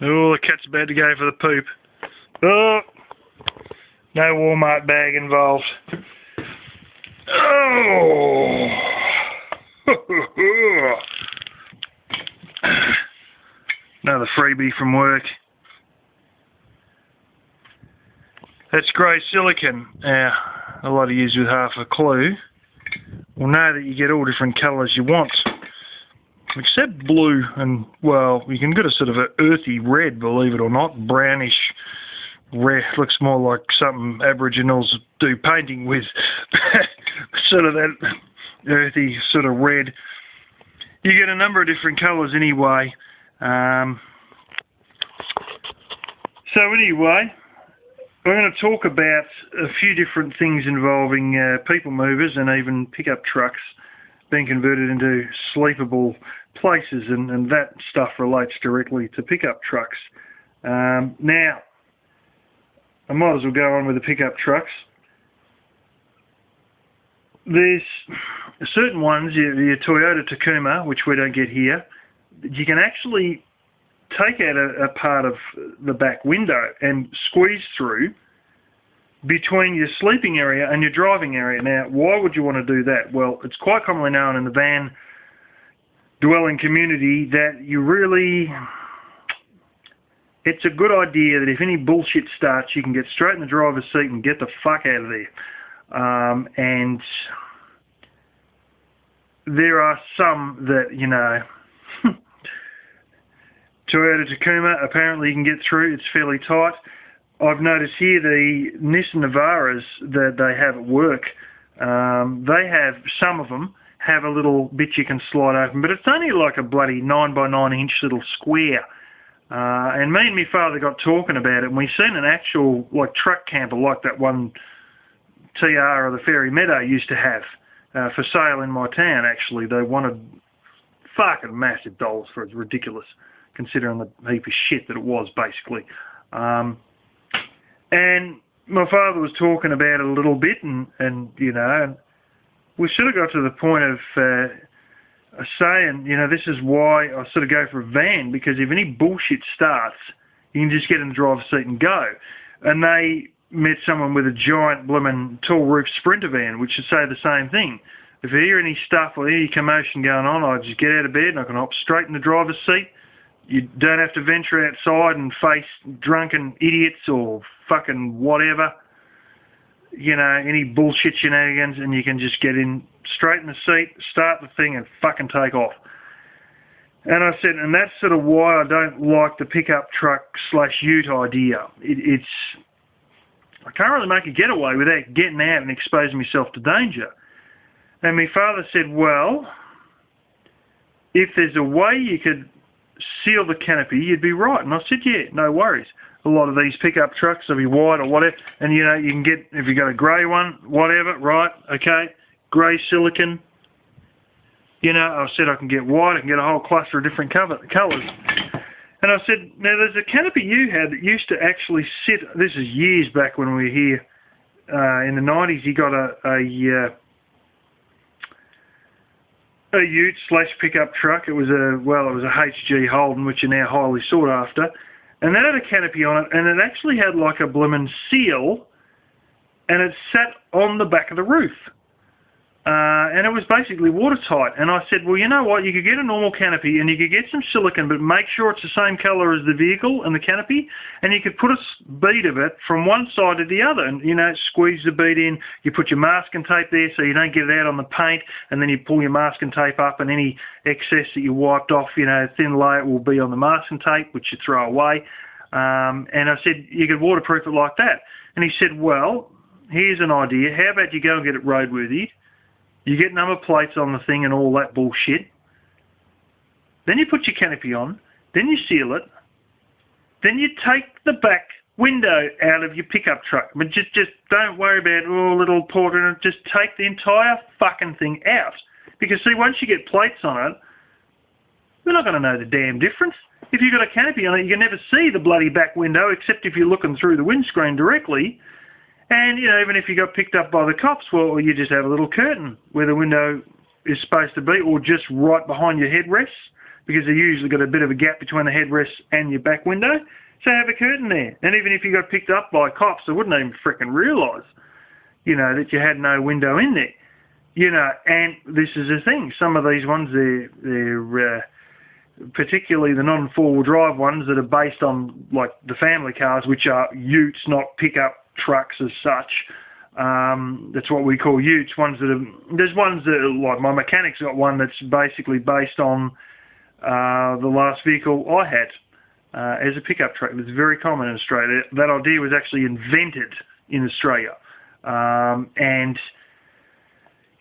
Oh, the cat's about to go for the poop. Oh, no Walmart bag involved. Oh. Another freebie from work. That's grey silicon. Now, a lot of yous with half a clue will know that you get all different colours you want. Except blue and, well, you can get a sort of an earthy red, believe it or not. Brownish red. Looks more like something Aboriginals do painting with. Sort of that earthy sort of red. You get a number of different colours anyway. So anyway, we're going to talk about a few different things involving people movers and even pickup trucks being converted into sleepable places, and that stuff relates directly to pickup trucks. Now, I might as well go on with the pickup trucks. There's certain ones, your Toyota Tacoma, which we don't get here, you can actually take out a part of the back window and squeeze through between your sleeping area and your driving area. Now, why would you want to do that? Well, it's quite commonly known in the van dwelling community that you really... It's a good idea that if any bullshit starts, you can get straight in the driver's seat and get the fuck out of there. And there are some that, you know... Toyota Tacoma, apparently you can get through. It's fairly tight. I've noticed here the Nissan Navaras that they have at work, they have, some of them, have a little bit you can slide open, but it's only like a bloody 9 by 9 inch little square. And me and my father got talking about it, and we seen an actual like truck camper like that one TR or the Fairy Meadow used to have for sale in my town, actually. They wanted fucking massive dollars for it. It's ridiculous, considering the heap of shit that it was, basically. And my father was talking about it a little bit, and you know, and we sort of got to the point of saying, you know, this is why I sort of go for a van, because if any bullshit starts, you can just get in the driver's seat and go. And they met someone with a giant blooming tall roof Sprinter van, which should say the same thing. If I hear any stuff or any commotion going on, I just get out of bed and I can hop straight in the driver's seat. You don't have to venture outside and face drunken idiots or fucking whatever, you know, any bullshit shenanigans, and you can just get in straight in the seat, start the thing and fucking take off. And I said, and that's sort of why I don't like the pickup truck / ute idea. It's, I can't really make a getaway without getting out and exposing myself to danger. And my father said, well, if there's a way you could seal the canopy, you'd be right. And I said, yeah, no worries. A lot of these pickup trucks will be white or whatever, and you know, you can get, if you got a grey one, whatever, right, okay, grey silicon, you know, I said I can get white, I can get a whole cluster of different colours. And I said, now there's a canopy you had that used to actually sit, this is years back when we were here, in the 90s, you got a ute / pickup truck. It was a HG Holden, which are now highly sought after. And that had a canopy on it, and it actually had like a bloomin' seal, and it sat on the back of the roof. And it was basically watertight. And I said, well, you know what, you could get a normal canopy and you could get some silicone, but make sure it's the same colour as the vehicle and the canopy, and you could put a bead of it from one side to the other, and, you know, squeeze the bead in, you put your masking tape there so you don't get it out on the paint, and then you pull your masking tape up, and any excess that you wiped off, you know, thin layer will be on the masking tape, which you throw away. And I said, you could waterproof it like that. And he said, well, here's an idea. How about you go and get it roadworthy? You get number plates on the thing and all that bullshit. Then you put your canopy on. Then you seal it. Then you take the back window out of your pickup truck. But just don't worry about, oh, little porter. Just take the entire fucking thing out. Because, see, once you get plates on it, we're not going to know the damn difference. If you've got a canopy on it, you can never see the bloody back window, except if you're looking through the windscreen directly. And, you know, even if you got picked up by the cops, well, you just have a little curtain where the window is supposed to be, or just right behind your headrests, because they usually got a bit of a gap between the headrest and your back window. So have a curtain there. And even if you got picked up by cops, they wouldn't even frickin' realise, you know, that you had no window in there. You know, and this is the thing. Some of these ones, they're particularly the non-four-wheel drive ones that are based on, like, the family cars, which are utes, not pickup trucks as such. That's what we call utes. Ones that are, there's ones that are, like, my mechanic's got one that's basically based on the last vehicle I had as a pickup truck. It's very common in Australia. That idea was actually invented in Australia. And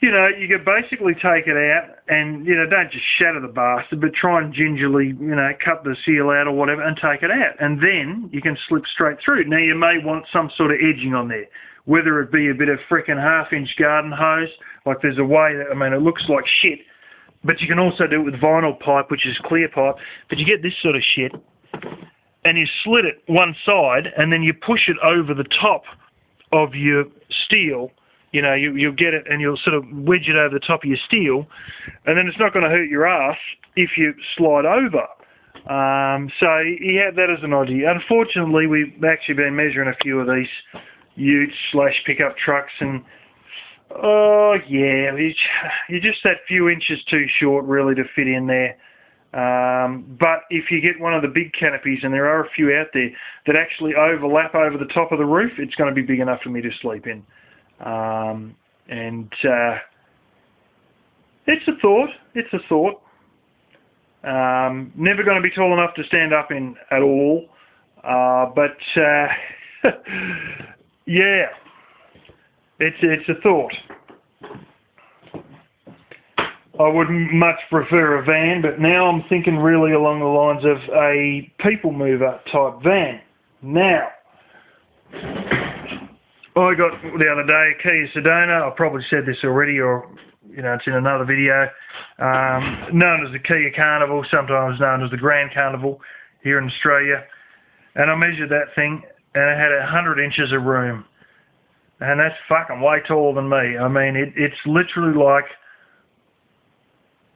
you know, you could basically take it out and, you know, don't just shatter the bastard, but try and gingerly, you know, cut the seal out or whatever and take it out. And then you can slip straight through. Now, you may want some sort of edging on there, whether it be a bit of frickin' half-inch garden hose. Like, there's a way that, I mean, it looks like shit, but you can also do it with vinyl pipe, which is clear pipe. But you get this sort of shit, and you slit it one side, and then you push it over the top of your steel. You know, you'll get it and you'll sort of wedge it over the top of your steel, and then it's not going to hurt your ass if you slide over. So yeah, that is an idea. Unfortunately, we've actually been measuring a few of these utes / pickup trucks, and oh yeah, you're just that few inches too short really to fit in there. But if you get one of the big canopies, and there are a few out there that actually overlap over the top of the roof, it's going to be big enough for me to sleep in. It's a thought. It's a thought. Never going to be tall enough to stand up in at all. But yeah, it's a thought. I would much prefer a van, but now I'm thinking really along the lines of a people mover type van. Now, I got the other day a Kia Sedona. I probably said this already, or you know, it's in another video. Known as the Kia Carnival, sometimes known as the Grand Carnival here in Australia. And I measured that thing, and it had 100 inches of room, and that's fucking way taller than me. I mean, it's literally like,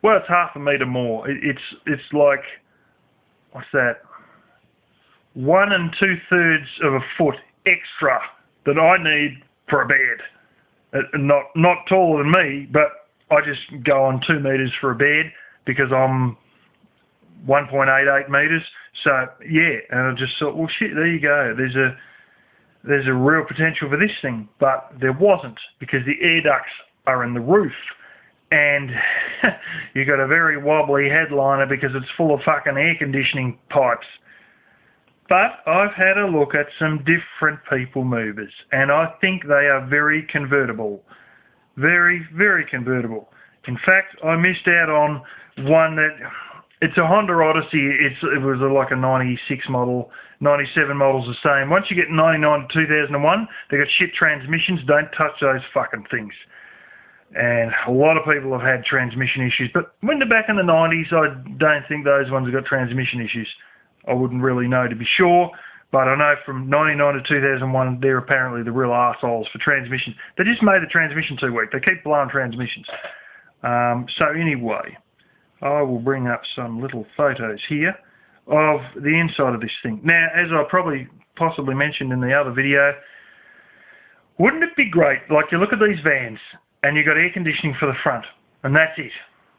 well, it's half a metre more. It's like, what's that? 1 2/3 of a foot extra that I need for a bed. Not taller than me, but I just go on 2 metres for a bed because I'm 1.88 metres. So yeah, and I just thought, well shit, there you go. There's a real potential for this thing, but there wasn't, because the air ducts are in the roof, and you got a very wobbly headliner because it's full of fucking air conditioning pipes. But I've had a look at some different people movers, and I think they are very convertible. Very, very convertible. In fact, I missed out on one that, it's a Honda Odyssey. It was like a 96 model, 97 model's the same. Once you get 99 to 2001, they got shit transmissions. Don't touch those fucking things. And a lot of people have had transmission issues. But when they're back in the 90s, I don't think those ones have got transmission issues. I wouldn't really know to be sure, but I know from 99 to 2001, they're apparently the real arseholes for transmission. They just made the transmission too weak. They keep blowing transmissions. So anyway, I will bring up some little photos here of the inside of this thing. Now, as I probably possibly mentioned in the other video, wouldn't it be great, like you look at these vans and you got air conditioning for the front, and that's it.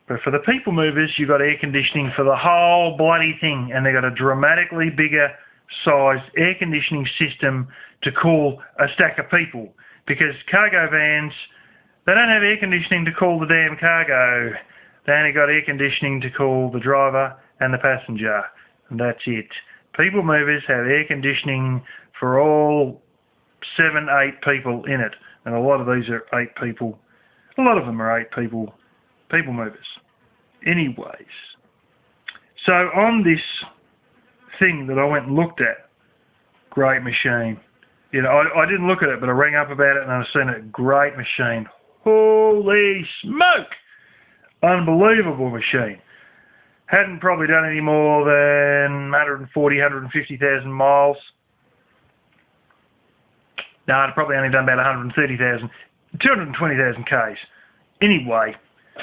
But for the people movers, you've got air conditioning for the whole bloody thing, and they've got a dramatically bigger sized air conditioning system to cool a stack of people. Because cargo vans, they don't have air conditioning to cool the damn cargo. They only got air conditioning to cool the driver and the passenger, and that's it. People movers have air conditioning for all 7, 8 people in it, and a lot of these are 8 people. A lot of them are 8 people movers. Anyways, so on this thing that I went and looked at, great machine. You know, I didn't look at it, but I rang up about it and I've seen it. Great machine. Holy smoke! Unbelievable machine. Hadn't probably done any more than 140, 150,000 miles. No, I'd probably only done about 130,000, 220,000 Ks. Anyway,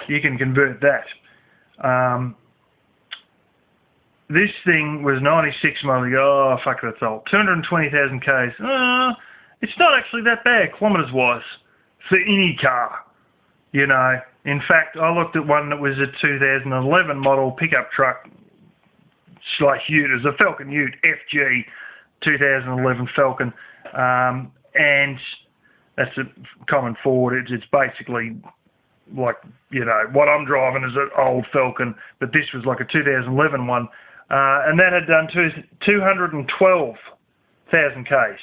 you can convert that. this thing was 96 miles ago. Oh, fuck, that's old. 220,000 Ks. It's not actually that bad, kilometres-wise, for any car, you know. In fact, I looked at one that was a 2011 model pickup truck, / Ute. It was a Falcon Ute, FG, 2011 Falcon, and that's a common Ford. It's basically like, you know, what I'm driving is an old Falcon, but this was like a 2011 one, and that had done 212,000 Ks.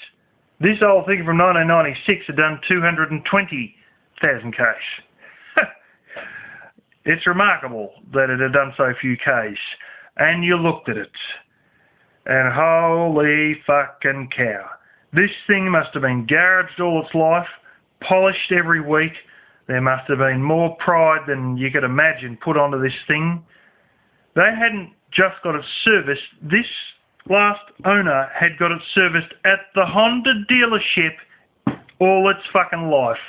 This old thing from 1996 had done 220,000 Ks. It's remarkable that it had done so few Ks. And you looked at it, and holy fucking cow. This thing must have been garaged all its life, polished every week. There must have been more pride than you could imagine put onto this thing. They hadn't just got it serviced. This last owner had got it serviced at the Honda dealership all its fucking life.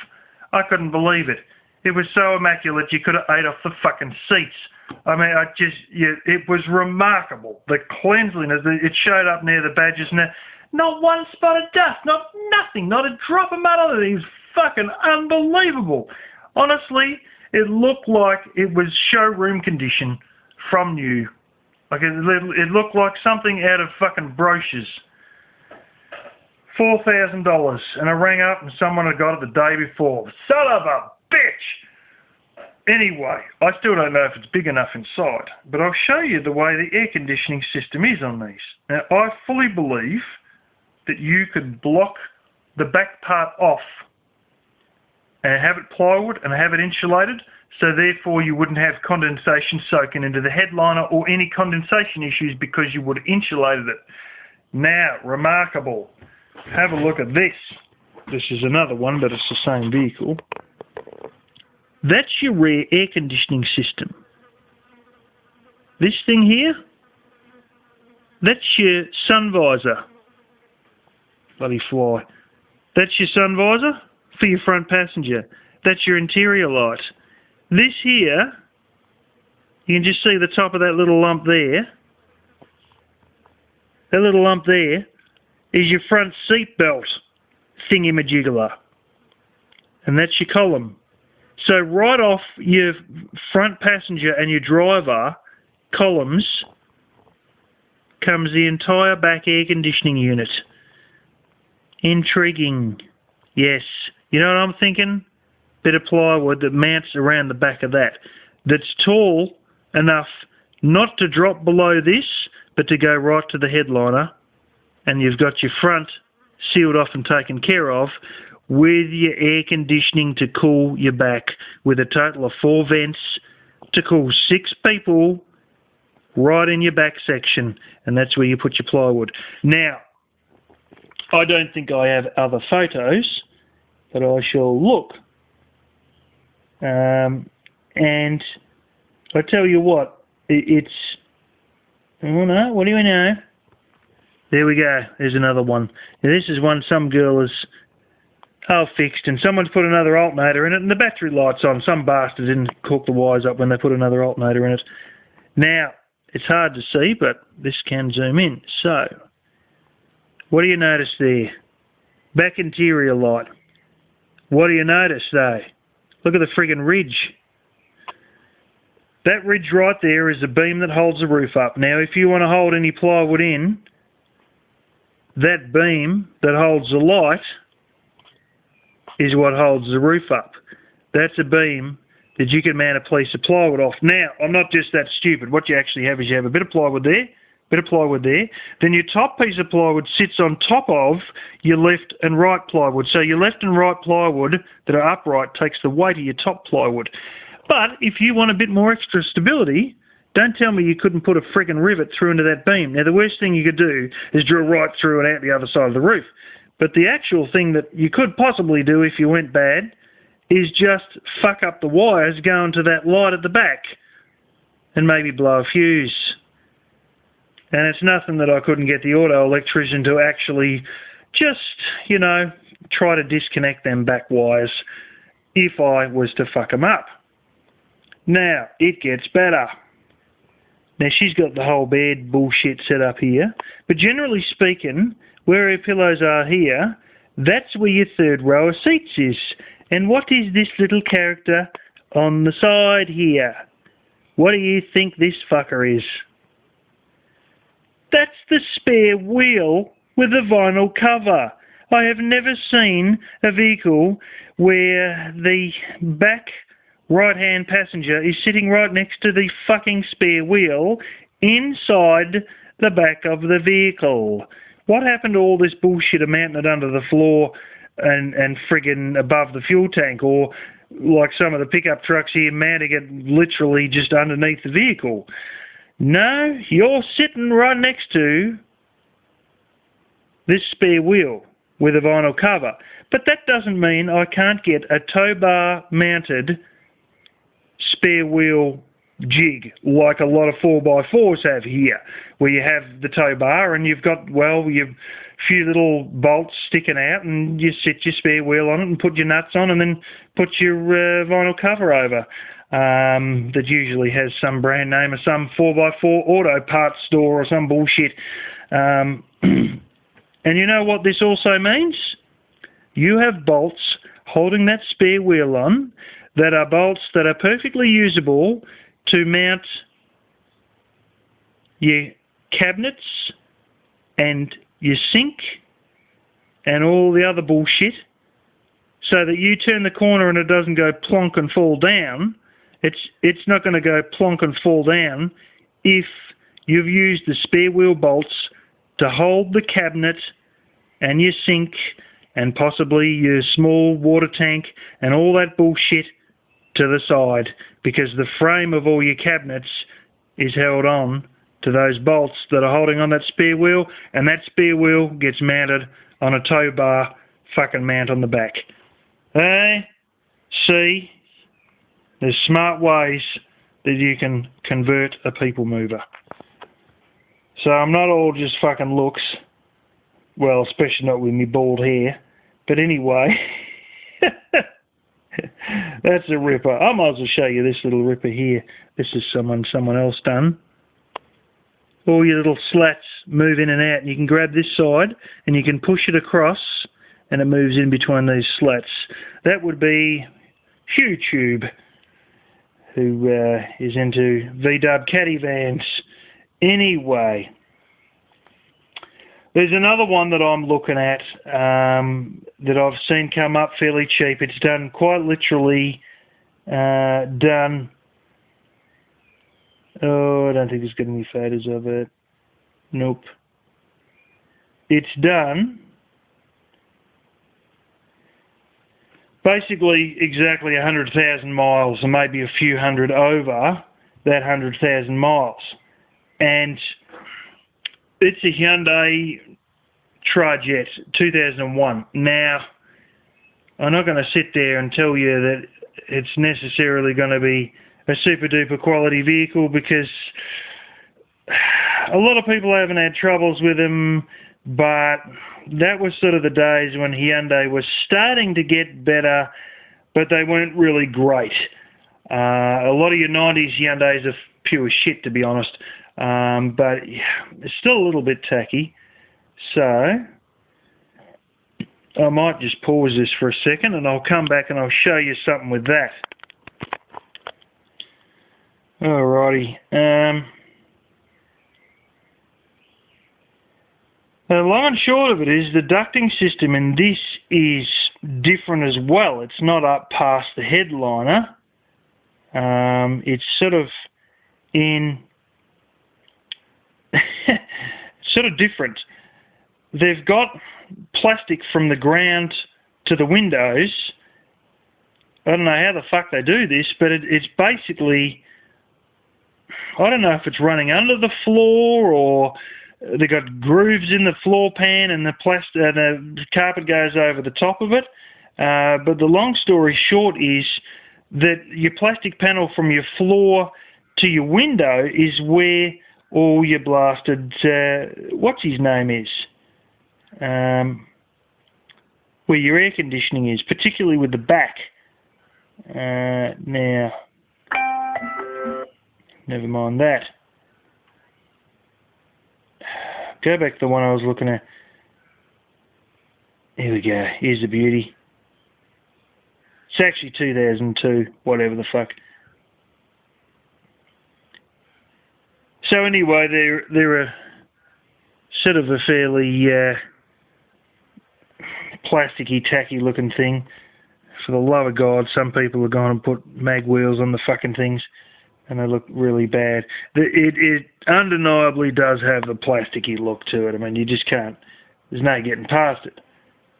I couldn't believe it. It was so immaculate you could have ate off the fucking seats. I mean, it was remarkable. The cleanliness, it showed up near the badges, and not one spot of dust, nothing, not a drop of mud on it. It was fucking unbelievable. Honestly, it looked like it was showroom condition from new. Like it looked like something out of fucking brochures. $4,000, and I rang up and someone had got it the day before. Son of a bitch! Anyway, I still don't know if it's big enough inside, but I'll show you the way the air conditioning system is on these. Now, I fully believe that you could block the back part off and have it plywood and have it insulated, so therefore you wouldn't have condensation soaking into the headliner or any condensation issues because you would have insulated it. Now, remarkable. Have a look at this. This is another one, but it's the same vehicle. That's your rear air conditioning system. This thing here, that's your sun visor. Bloody fly. That's your sun visor for your front passenger. That's your interior light. This here, you can just see the top of that little lump there. That little lump there is your front seat belt thingy-majigger. And that's your column. So right off your front passenger and your driver columns comes the entire back air conditioning unit. Intriguing. Yes. You know what I'm thinking? Bit of plywood that mounts around the back of that. That's tall enough not to drop below this, but to go right to the headliner. And you've got your front sealed off and taken care of, with your air conditioning to cool your back, with a total of 4 vents to cool 6 people right in your back section, and that's where you put your plywood. Now, I don't think I have other photos, but I shall look. And I tell you what, it's... Oh no, what do we know? There we go, there's another one. Now, this is one some girl has fixed, and someone's put another alternator in it, and the battery light's on. Some bastard didn't hook the wires up when they put another alternator in it. Now, it's hard to see, but this can zoom in. So, what do you notice there? Back interior light. What do you notice, though? Look at the friggin' ridge. That ridge right there is the beam that holds the roof up. Now, if you want to hold any plywood in, that beam that holds the light is what holds the roof up. That's a beam that you can mount a piece of plywood off. Now, I'm not just that stupid. What you actually have is you have a bit of plywood there, then your top piece of plywood sits on top of your left and right plywood. So your left and right plywood that are upright takes the weight of your top plywood. But if you want a bit more extra stability, don't tell me you couldn't put a friggin' rivet through into that beam. Now, the worst thing you could do is drill right through and out the other side of the roof. But the actual thing that you could possibly do if you went bad is just fuck up the wires going to that light at the back and maybe blow a fuse. And it's nothing that I couldn't get the auto electrician to actually just, you know, try to disconnect them back wires if I was to fuck them up. Now, it gets better. Now, she's got the whole bed bullshit set up here. But generally speaking, where her pillows are here, that's where your third row of seats is. And what is this little character on the side here? What do you think this fucker is? That's the spare wheel with a vinyl cover. I have never seen a vehicle where the back right-hand passenger is sitting right next to the fucking spare wheel inside the back of the vehicle. What happened to all this bullshit of mounting it under the floor and friggin' above the fuel tank, or like some of the pickup trucks here, mounting it literally just underneath the vehicle? No, you're sitting right next to this spare wheel with a vinyl cover. But that doesn't mean I can't get a tow bar mounted spare wheel jig like a lot of 4x4s have here, where you have the tow bar and you've got, well, your few little bolts sticking out, and you set your spare wheel on it and put your nuts on and then put your vinyl cover over. That usually has some brand name or some 4x4 auto parts store or some bullshit. And you know what this also means? You have bolts holding that spare wheel on that are bolts that are perfectly usable to mount your cabinets and your sink and all the other bullshit, so that you turn the corner and it doesn't go plonk and fall down. It's not going to go plonk and fall down if you've used the spare wheel bolts to hold the cabinet and your sink and possibly your small water tank and all that bullshit to the side, because the frame of all your cabinets is held on to those bolts that are holding on that spare wheel, and that spare wheel gets mounted on a tow bar fucking mount on the back. Hey, see, there's smart ways that you can convert a people mover. So I'm not all just fucking looks, well, especially not with me bald hair, but anyway, that's a ripper. I might as well show you this little ripper here. This is someone else done. All your little slats move in and out, and you can grab this side and you can push it across and it moves in between these slats. That would be YouTube, who is into VW caddy vans. Anyway, there's another one that I'm looking at that I've seen come up fairly cheap. It's done quite literally done. Oh, I don't think there's getting any photos of it. Nope. It's done basically exactly 100,000 miles, and maybe a few hundred over that 100,000 miles. And it's a Hyundai Trajet 2001. Now, I'm not going to sit there and tell you that it's necessarily going to be a super duper quality vehicle, because a lot of people haven't had troubles with them, but that was sort of the days when Hyundai was starting to get better, but they weren't really great. A lot of your 90s Hyundais are pure shit, to be honest, but it's still a little bit tacky. So I might just pause this for a second and I'll come back and I'll show you something with that. Alrighty. The long and short of it is the ducting system in this is different as well. It's not up past the headliner. It's sort of in sort of different. They've got plastic from the ground to the windows. I don't know how the fuck they do this, but it's basically, I don't know if it's running under the floor or they've got grooves in the floor pan and the carpet goes over the top of it. But the long story short is that your plastic panel from your floor to your window is where all your blasted, what's his name is, where your air conditioning is, particularly with the back. Now, never mind that. Go back to the one I was looking at. Here we go. Here's the beauty. It's actually 2002, whatever the fuck. So anyway, they're a sort of a fairly plasticky, tacky looking thing. For the love of God, some people are going to put mag wheels on the fucking things, and they look really bad. It undeniably does have the plasticky look to it. I mean, you just can't. There's no getting past it.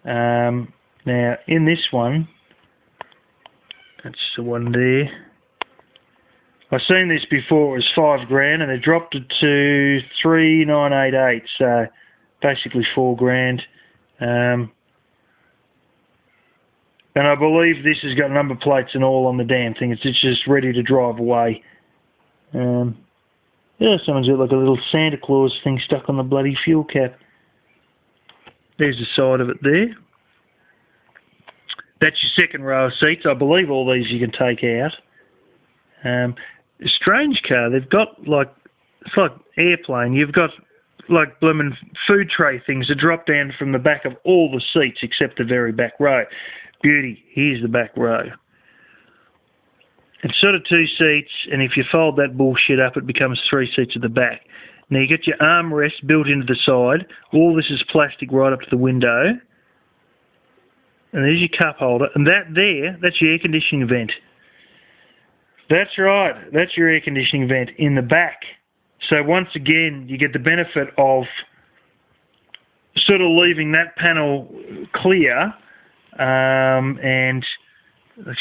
Now, in this one, that's the one there. I've seen this before. It was $5,000, and they dropped it to 3,988. So basically $4,000. And I believe this has got number plates and all on the damn thing. It's just ready to drive away. Yeah, someone's got like a little Santa Claus thing stuck on the bloody fuel cap. There's the side of it there. That's your second row of seats. I believe all these you can take out. A strange car. They've got like, it's like airplane. You've got like blooming food tray things that drop down from the back of all the seats except the very back row. Beauty. Here's the back row. It's sort of 2 seats, and if you fold that bullshit up, it becomes 3 seats at the back. Now you get your armrest built into the side. All this is plastic right up to the window. And there's your cup holder. And that's your air conditioning vent. That's right. That's your air conditioning vent in the back. So once again, you get the benefit of sort of leaving that panel clear. And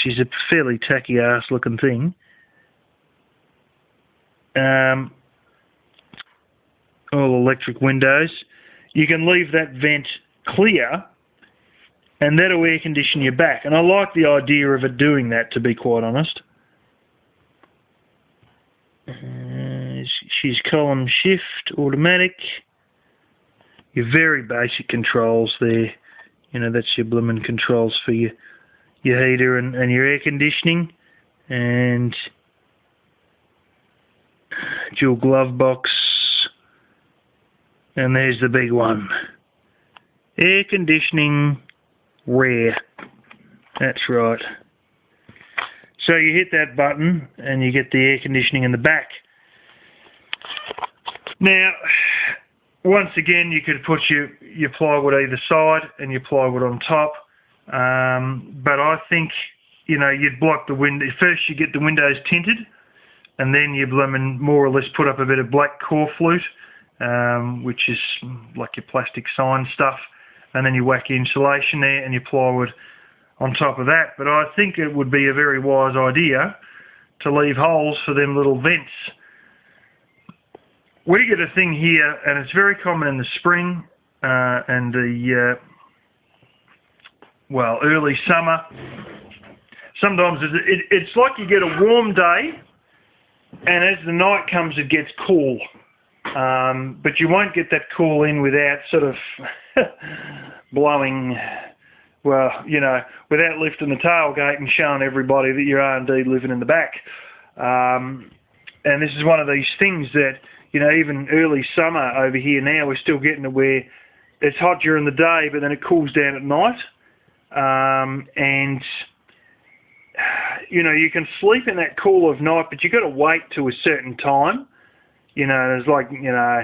she's a fairly tacky ass looking thing. All electric windows. You can leave that vent clear, and that'll air condition your back. And I like the idea of it doing that, to be quite honest. She's column shift, automatic. Your very basic controls there. You know, that's your blooming controls for your heater and your air conditioning. And dual glove box. And there's the big one. Air conditioning rear. That's right. So you hit that button and you get the air conditioning in the back. Now, once again, you could put your plywood either side and your plywood on top. But I think, you know, you'd block the window. First you get the windows tinted, and then you blooming more or less put up a bit of black core flute, which is like your plastic sign stuff. And then you whack your insulation there and your plywood on top of that. But I think it would be a very wise idea to leave holes for them little vents. We get a thing here, and it's very common in the spring and the, early summer. Sometimes it's like you get a warm day, and as the night comes it gets cool. But you won't get that cool in without sort of blowing, well, you know, without lifting the tailgate and showing everybody that you are indeed living in the back. And this is one of these things that, you know, even early summer over here now, we're still getting to where it's hot during the day, but then it cools down at night. And, you know, you can sleep in that cool of night, but you've got to wait to a certain time. You know, there's like, you know,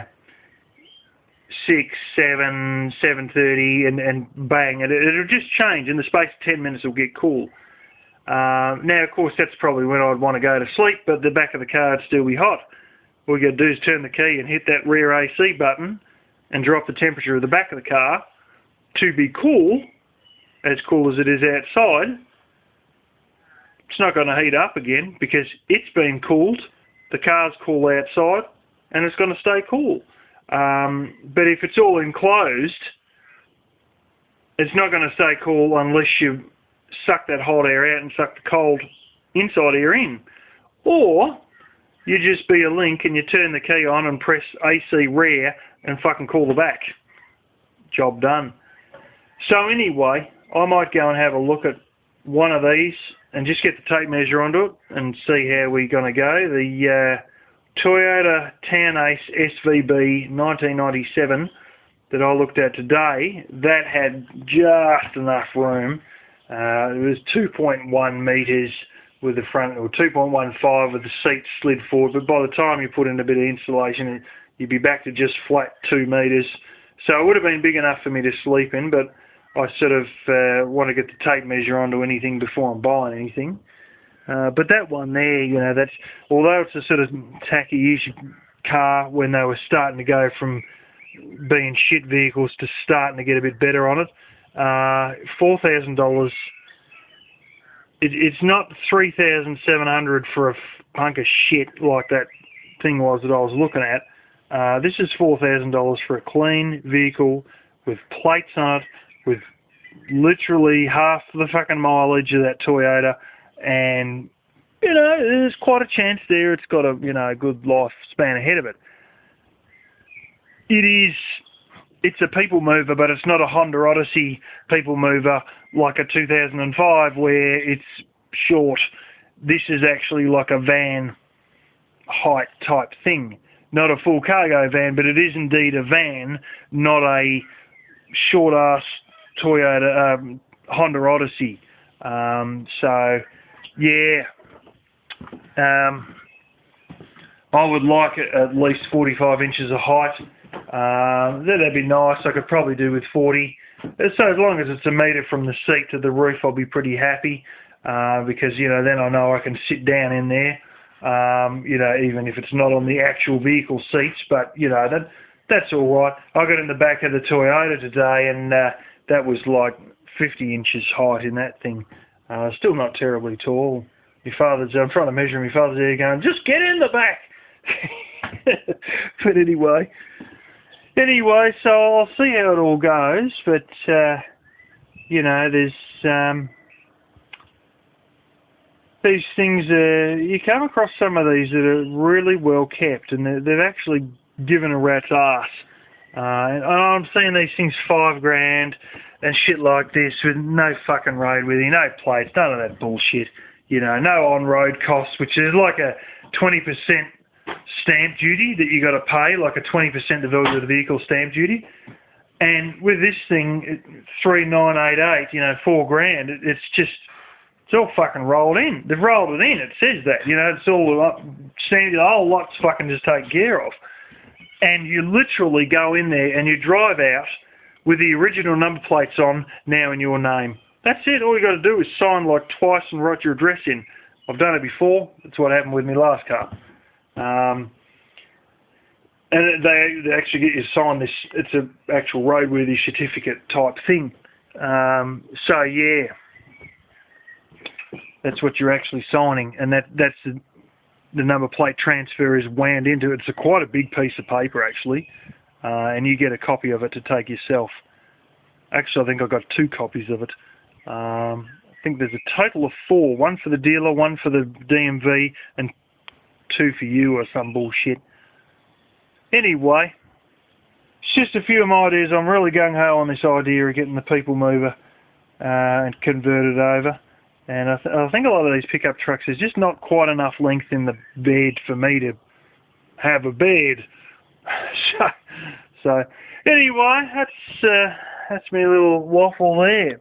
6, 7, 7:30, and bang, it'll just change. In the space of 10 minutes, it'll get cool. Now, of course, that's probably when I'd want to go to sleep, but the back of the car would still be hot. All you got to do is turn the key and hit that rear AC button and drop the temperature of the back of the car to be cool as it is outside. It's not going to heat up again because it's been cooled. The car's cool outside, and it's going to stay cool. But if it's all enclosed, it's not going to stay cool unless you suck that hot air out and suck the cold inside air in. Or you just be a link and you turn the key on and press AC rear and fucking cool the back. Job done. So anyway, I might go and have a look at one of these and just get the tape measure onto it and see how we're going to go. Toyota Town Ace SVB 1997 that I looked at today, that had just enough room. It was 2.1 metres with the front, or 2.15 with the seat slid forward, but by the time you put in a bit of insulation, you'd be back to just flat 2 metres. So it would have been big enough for me to sleep in, but I sort of want to get the tape measure onto anything before I'm buying anything. But that one there, you know, that's, although it's a sort of tacky-ish car when they were starting to go from being shit vehicles to starting to get a bit better on it, $4,000, it's not $3,700 for a hunk of shit like that thing was that I was looking at. This is $4,000 for a clean vehicle with plates on it, with literally half the fucking mileage of that Toyota, and, you know, there's quite a chance there it's got a, you know, good lifespan ahead of it. It's a people mover, but it's not a Honda Odyssey people mover like a 2005 where it's short. This is actually like a van height type thing. Not a full cargo van, but it is indeed a van, not a short-ass Toyota Honda Odyssey. So, yeah. I would like it at least 45 inches of height. That'd be nice. I could probably do with 40. So as long as it's a metre from the seat to the roof, I'll be pretty happy. Because, you know, then I know I can sit down in there. You know, even if it's not on the actual vehicle seats, but, you know, that's all right. I got in the back of the Toyota today, and that was like 50 inches height in that thing. Still not terribly tall. I'm trying to measure my father's there going, just get in the back. But anyway, so I'll see how it all goes. But, you know, there's these things, you come across some of these that are really well kept, and they've actually given a rat's ass. And I'm seeing these things $5,000 and shit like this with no fucking roadworthy, no plates, none of that bullshit. You know, no on-road costs, which is like a 20% stamp duty that you got to pay, like a 20% the value of the vehicle stamp duty. And with this thing, 3,988, you know, $4,000, it's all fucking rolled in. They've rolled it in. It says that, you know, it's all standard. The whole lot's fucking just taken care of. And you literally go in there and you drive out with the original number plates on now in your name. That's it. All you got to do is sign like twice and write your address in. I've done it before. That's what happened with my last car. And they actually get you to sign this. It's an actual roadworthy certificate type thing. So yeah, that's what you're actually signing, and that's the number plate transfer is wound into it. It's quite a big piece of paper actually, and you get a copy of it to take yourself. Actually, I think I got 2 copies of it. I think there's a total of 4. 1 for the dealer, 1 for the DMV, and 2 for you or some bullshit. Anyway, it's just a few of my ideas. I'm really gung-ho on this idea of getting the people mover and convert it over. And I think a lot of these pickup trucks, there's just not quite enough length in the bed for me to have a bed. So anyway, that's me little waffle there.